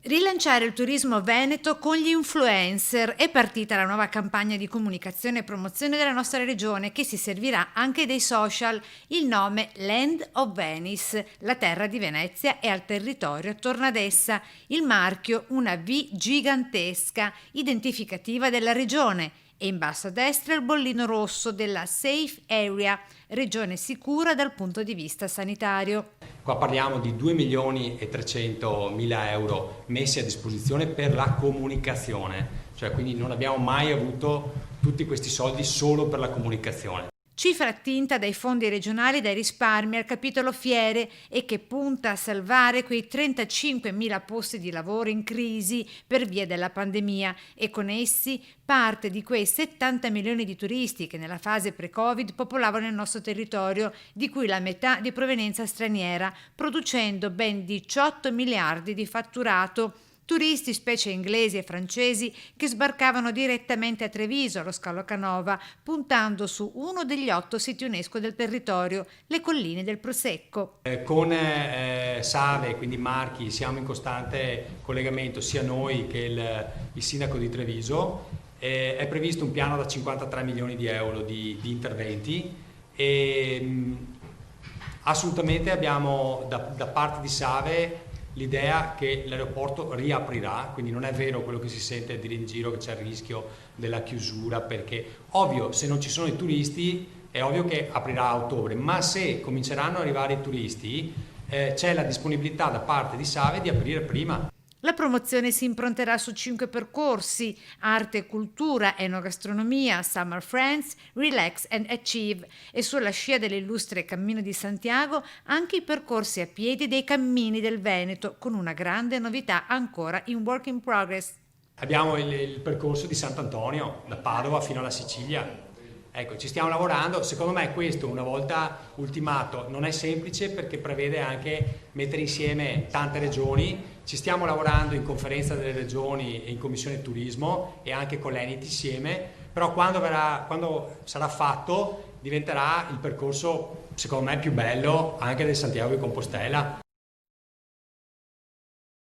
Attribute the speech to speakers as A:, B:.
A: Rilanciare il turismo veneto con gli influencer. È partita la nuova campagna di comunicazione e promozione della nostra regione che si servirà anche dei social. Il nome Land of Venice, la terra di Venezia e al territorio attorno ad essa. Il marchio una V gigantesca, identificativa della regione. E in basso a destra il bollino rosso della Safe Area, regione sicura dal punto di vista sanitario.
B: Qua parliamo di 2 milioni e 300 mila euro messi a disposizione per la comunicazione, cioè quindi non abbiamo mai avuto tutti questi soldi solo per la comunicazione.
A: Cifra attinta dai fondi regionali dai risparmi al capitolo fiere e che punta a salvare quei 35.000 posti di lavoro in crisi per via della pandemia e con essi parte di quei 70 milioni di turisti che nella fase pre-Covid popolavano il nostro territorio, di cui la metà di provenienza straniera, producendo ben 18 miliardi di fatturato. Turisti, specie inglesi e francesi, che sbarcavano direttamente a Treviso, allo scalo Canova, puntando su uno degli 8 siti UNESCO del territorio, le colline del Prosecco.
B: Con Save, quindi Marchi, siamo in costante collegamento sia noi che il sindaco di Treviso. È previsto un piano da 53 milioni di euro di interventi e assolutamente abbiamo da parte di Save l'idea che l'aeroporto riaprirà, quindi non è vero quello che si sente dire in giro che c'è il rischio della chiusura, perché ovvio se non ci sono i turisti è ovvio che aprirà a ottobre, ma se cominceranno ad arrivare i turisti c'è la disponibilità da parte di Save di aprire prima.
A: La promozione si impronterà su 5 percorsi: arte e cultura, enogastronomia, summer friends, relax and achieve, e sulla scia dell'illustre Cammino di Santiago anche i percorsi a piedi dei cammini del Veneto, con una grande novità ancora in work in progress.
B: Abbiamo il percorso di Sant'Antonio, da Padova fino alla Sicilia. Ecco, ci stiamo lavorando, secondo me questo una volta ultimato non è semplice perché prevede anche mettere insieme tante regioni, ci stiamo lavorando in conferenza delle regioni e in commissione turismo e anche con l'Enit insieme, però quando sarà fatto diventerà il percorso secondo me più bello anche del Santiago di Compostela.